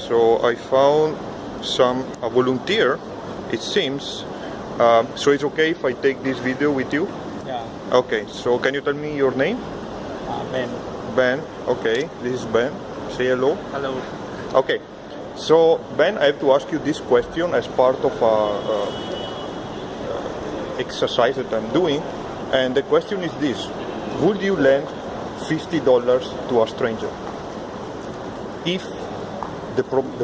so I found a volunteer, it seems. So it's okay if I take this video with you? Yeah. Okay, so can you tell me your name? Ben. Ben, okay, this is Ben. Say hello. Hello. Okay, so Ben, I have to ask you this question as part of a exercise that I'm doing, and the question is this: would you lend $50 to a stranger if the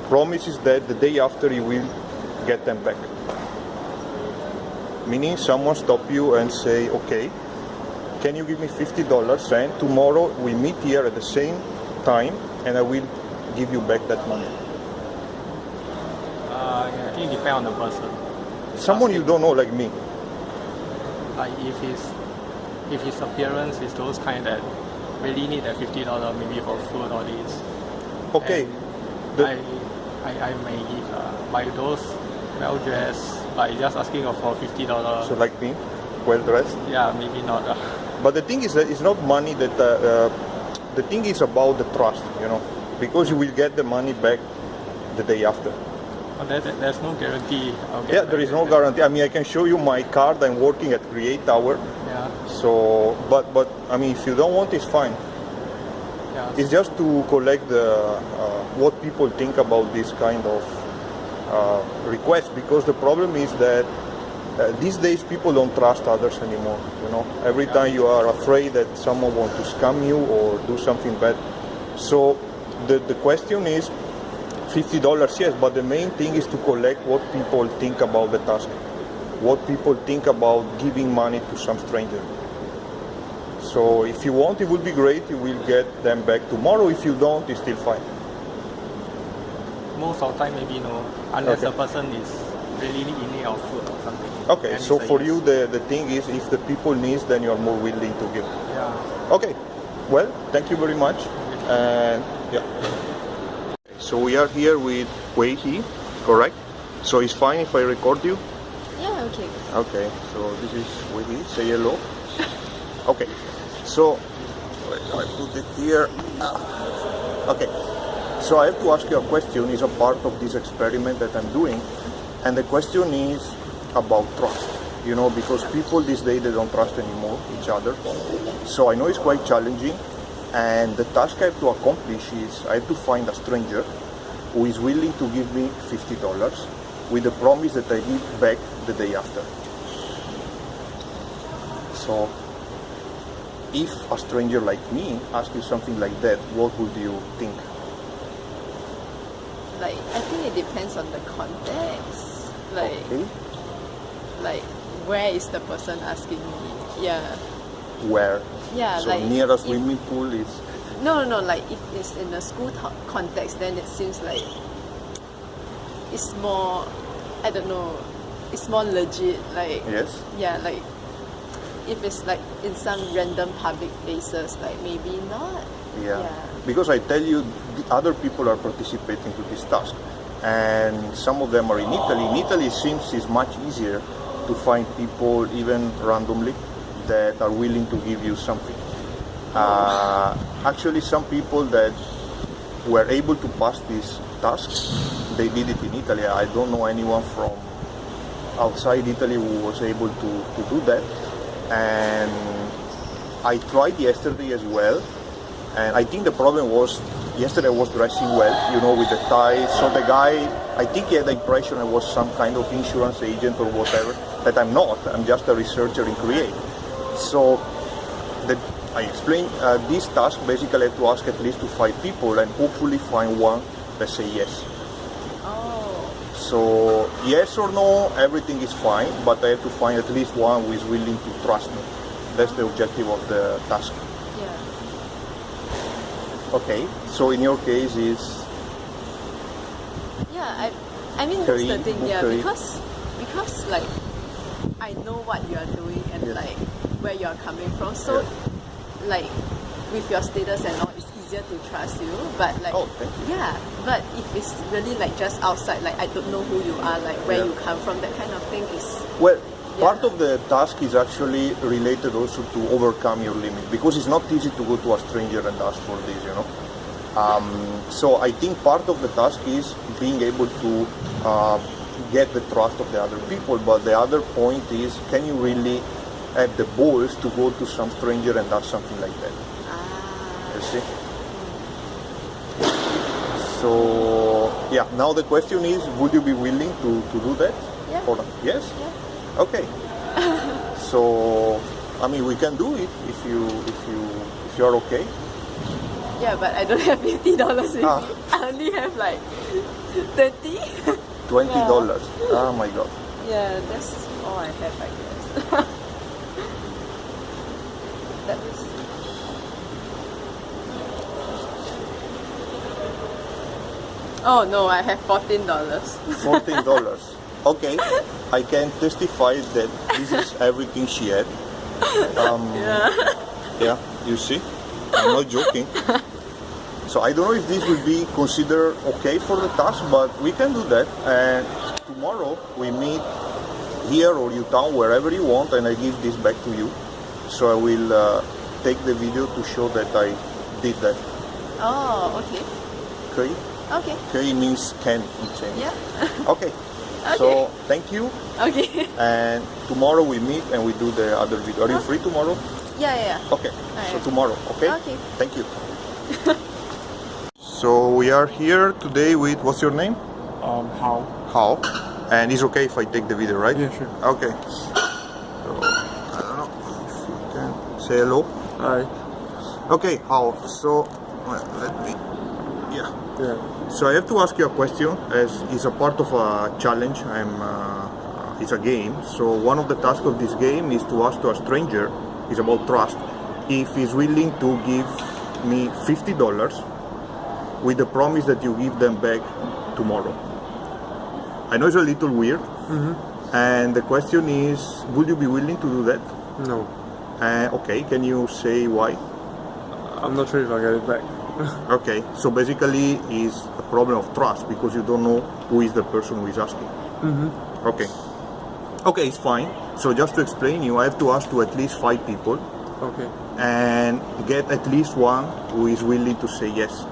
promise is that the day after you will get them back? Meaning someone stop you and say, okay, can you give me $50 and tomorrow we meet here at the same time and I will give you back that money. I think it depends on the person. Someone you don't know, like me. Like if his appearance is those kind that really need that $50 maybe for food or this. Okay. I may give by those well dressed, but just asking for $50. So like me, well dressed. Yeah, maybe not. But the thing is that it's not money that. The thing is about the trust, you know, because you will get the money back the day after. There's no guarantee. Yeah, there is no guarantee. I mean, I can show you my card. I'm working at Create Tower. Yeah. So, but I mean, if you don't want, it's fine. Yeah. It's just to collect what people think about this kind of request, because the problem is that these days people don't trust others anymore. You know, every time you are afraid that someone wants to scam you or do something bad. So the question is $50, yes, but the main thing is to collect what people think about the task, what people think about giving money to some stranger. So if you want, it would be great. You will get them back tomorrow. If you don't, it's still fine. Most of the time, maybe no, unless the person is really in need of food or something. Okay, so for you, the thing is, if the people need, then you are more willing to give. Yeah. Okay, well, thank you very much. And yeah. So we are here with Wei He, correct? So it's fine if I record you? Yeah, okay. Okay, so this is Wei He. Say hello. Okay, so I put it here. Okay, so I have to ask you a question. It's a part of this experiment that I'm doing, and the question is about trust. You know, because people these days, they don't trust anymore each other. So I know it's quite challenging, and the task I have to accomplish is I have to find a stranger who is willing to give me $50 with the promise that I give back the day after. So if a stranger like me asks you something like that, what would you think? Like, I think it depends on the context. Like, Okay. like where is the person asking me? Yeah. Where? Yeah, so like near a if- swimming pool is... No, like if it's in a school context, then it seems like it's more, I don't know, it's more legit. Like, Yes? yeah, like if it's like in some random public places, like maybe not. Yeah. Because I tell you, the other people are participating to this task, and some of them are in Italy. In Italy, it seems it's much easier to find people, even randomly, that are willing to give you something. Actually, some people that were able to pass this task, they did it in Italy. I don't know anyone from outside Italy who was able to do that. And I tried yesterday as well, and I think the problem was, yesterday I was dressing well, you know, with the tie. So the guy, I think he had the impression I was some kind of insurance agent or whatever, that I'm not. I'm just a researcher in Create. So I explained this task. Basically I have to ask at least to 5 people and hopefully find one that say yes. Oh. So yes or no, everything is fine, but I have to find at least one who is willing to trust me. That's the objective of the task. Yeah. Okay, so in your case is... Yeah, I mean that's the thing, yeah, okay. because like I know what you are doing and Yes. like where you are coming from, so like with your status and all, it's easier to trust you. But like, Oh, thank you. yeah, but if it's really like just outside, like I don't know who you are, like where Yeah. you come from, that kind of thing is. Well, Yeah. part of the task is actually related also to overcome your limit, because it's not easy to go to a stranger and ask for this, you know. So I think part of the task is being able to get the trust of the other people, but the other point is, can you really have the balls to go to some stranger and ask something like that? You see? So yeah, now the question is, would you be willing to do that? Yeah. Or not? Yes? Yeah. Okay. So I mean, we can do it if you're okay. Yeah, but I don't have $50 with me. Ah. I only have like 30. $20. Oh my god. Yeah, that's all I have, I guess. That is. Oh no, I have $14. $14. Okay, I can testify that this is everything she had. Yeah, you see, I'm not joking. So I don't know if this will be considered okay for the task, but we can do that. And tomorrow we meet here or Utah, wherever you want, and I give this back to you. So I will take the video to show that I did that. Oh, okay. Okay? Okay. Okay means can in Chinese. Yeah. Okay. Okay. So thank you. Okay. And tomorrow we meet and we do the other video. Are you free tomorrow? Yeah. Okay. So tomorrow, okay? Okay. Thank you. So we are here today with, what's your name? How? Hao. And it's okay if I take the video, right? Yeah, sure. Okay. So, I don't know if you can say hello. Hi. Okay, Hao. So, let me, yeah. So I have to ask you a question, as it's a part of a challenge. It's a game. So one of the tasks of this game is to ask to a stranger, it's about trust, if he's willing to give me $50 with the promise that you give them back tomorrow. I know it's a little weird, and the question is, would you be willing to do that? No. Okay, can you say why? I'm not sure if I get it back. Okay, so basically it's a problem of trust because you don't know who is the person who is asking. Okay. Okay, it's fine. So just to explain you, I have to ask to at least 5 people Okay. and get at least one who is willing to say yes.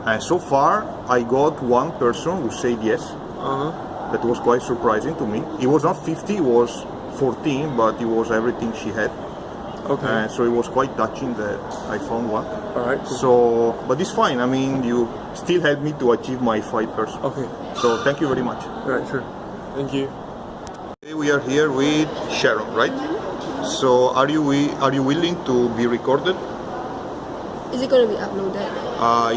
And so far, I got one person who said yes. That was quite surprising to me. It was not 50, it was 14, but it was everything she had. Okay. So it was quite touching that I found one. Alright. Cool. So, but it's fine. I mean, you still helped me to achieve my 5 person. Okay. So thank you very much. Alright, sure. Thank you. Okay, we are here with Sharon, right? So are you willing to be recorded? Is it going to be uploaded?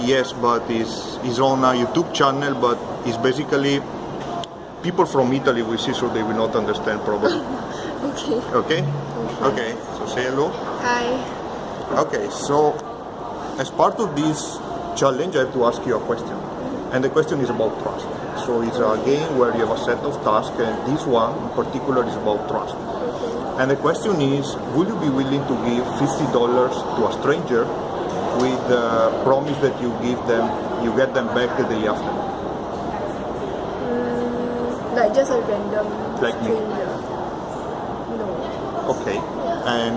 Yes, but it's on a YouTube channel, but it's basically people from Italy will see, so they will not understand probably. Okay. Okay? Okay, so say hello. Hi. Okay, so as part of this challenge, I have to ask you a question. And the question is about trust. So it's a game where you have a set of tasks, and this one in particular is about trust. And the question is, would you be willing to give $50 to a stranger with the promise that you get them back the day after? Like just a random Like me. stranger? No. Okay, and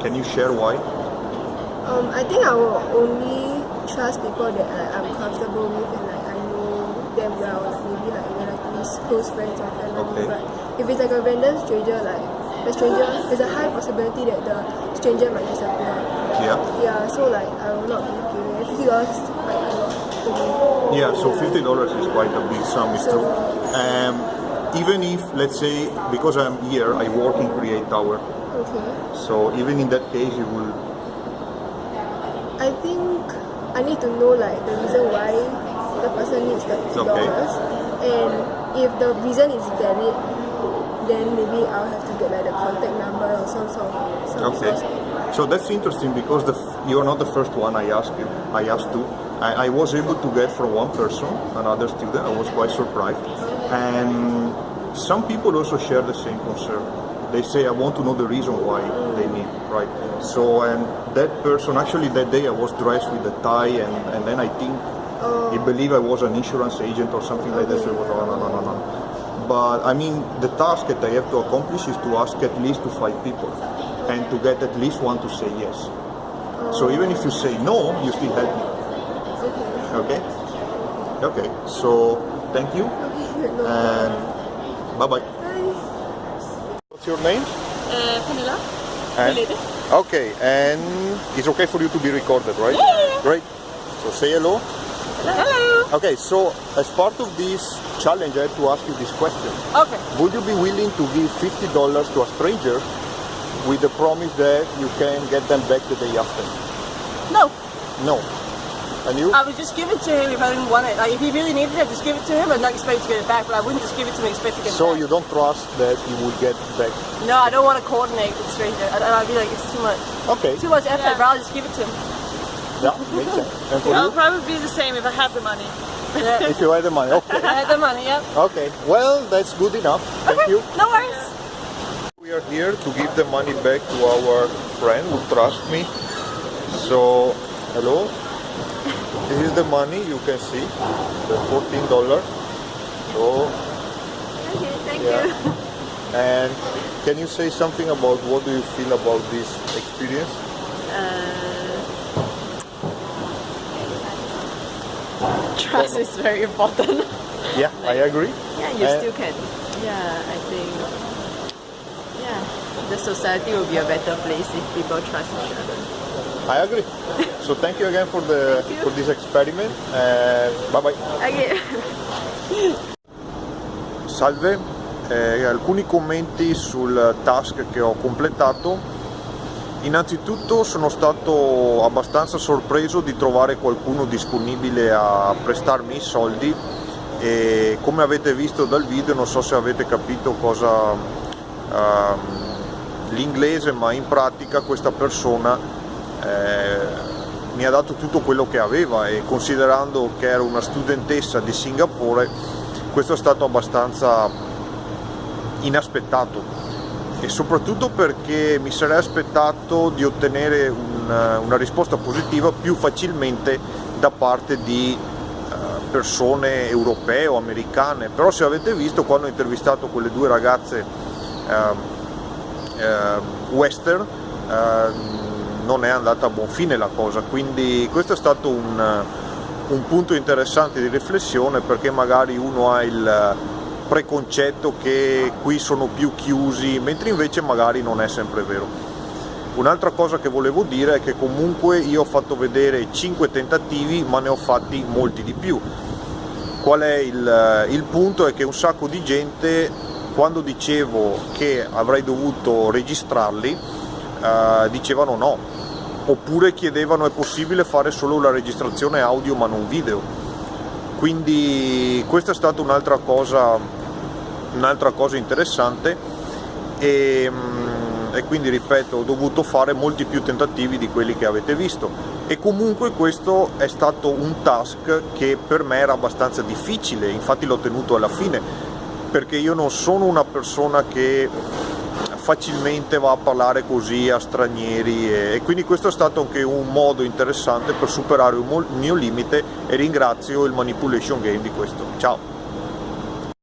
can you share why? I think I will only trust people that I'm comfortable with and like I know them well, like maybe like relatives, close friends or family. Okay. But if it's like a random stranger, like the stranger, there's a high possibility that the stranger might disappear. Yeah. Yeah, so like I will not be giving $50 like a lot to me. Yeah, so $50 is quite a big sum, it's true. Even if, let's say, because I'm here, I work in Create Tower. Okay. So even in that case, you will. I think I need to know like the reason why the person needs the $50. Okay. And if the reason is valid, then maybe I'll have to get like the contact number or some sort of Okay. So that's interesting because you're not the first one I asked you. I asked two. I was able to get from one person, another student. I was quite surprised. And some people also share the same concern. They say, I want to know the reason why they need, right? So, and that person, actually that day I was dressed with a tie and then I think he believed I was an insurance agent or something like that. So it was, no. But I mean, the task that I have to accomplish is to ask at least to 5 people and to get at least one to say yes. So even if you say no, you still help me. Okay? Okay, so thank you and bye-bye. Bye. What's your name? Vanilla. And, okay, and it's okay for you to be recorded, right? Yeah. Great. So say hello. Hello. Okay, so as part of this challenge, I have to ask you this question. Okay. Would you be willing to give $50 to a stranger with the promise that you can get them back the day after? No, No. And you? I would just give it to him if I didn't want it. Like, if he really needed it, just give it to him and not expect to get it back. But I wouldn't just give it to him and expect to get it So back. you don't trust that you will get back? No, I don't want to coordinate with strangers. I'd be like, it's too much. Okay. Too much effort, but I'll just give it to him. Yeah, makes sense. And for I'll you? probably be the same if I have the money. Yeah. If you had the money, okay. I had the money, yeah. Okay, well, that's good enough. Thank you. No worries. We are here to give the money back to our friend who trusts me. So, hello. This is the money, you can see, the $14. So, Okay, thank yeah. you. And can you say something about what do you feel about this experience? Trust is very important. Yeah, I agree. Yeah, you And- still can. Yeah, I think. Yeah, the society will be a better place if people trust each other. I agree. So thank you again for you. for this experiment. Bye bye. Okay. Salve, alcuni commenti sul task che ho completato. Innanzitutto sono stato abbastanza sorpreso di trovare qualcuno disponibile a prestarmi i soldi e come avete visto dal video, non so se avete capito cosa l'inglese, ma in pratica questa persona mi ha dato tutto quello che aveva e considerando che era una studentessa di Singapore, questo è stato abbastanza inaspettato e soprattutto perché mi sarei aspettato di ottenere una risposta positiva più facilmente da parte di persone europee o americane, però se avete visto quando ho intervistato quelle due ragazze western non è andata a buon fine la cosa, quindi questo è stato un punto interessante di riflessione, perché magari uno ha il preconcetto che qui sono più chiusi, mentre invece magari non è sempre vero. Un'altra cosa che volevo dire è che comunque io ho fatto vedere 5 tentativi, ma ne ho fatti molti di più. Qual è il punto? È che un sacco di gente, quando dicevo che avrei dovuto registrarli, dicevano no, oppure chiedevano è possibile fare solo la registrazione audio ma non video. Quindi questa è stata un'altra cosa interessante e quindi ripeto, ho dovuto fare molti più tentativi di quelli che avete visto e comunque questo è stato un task che per me era abbastanza difficile, infatti l'ho tenuto alla fine perché io non sono una persona che facilmente va a parlare così a stranieri e quindi questo è stato anche un modo interessante per superare un mio limite e ringrazio il Manipulation Game di questo. Ciao!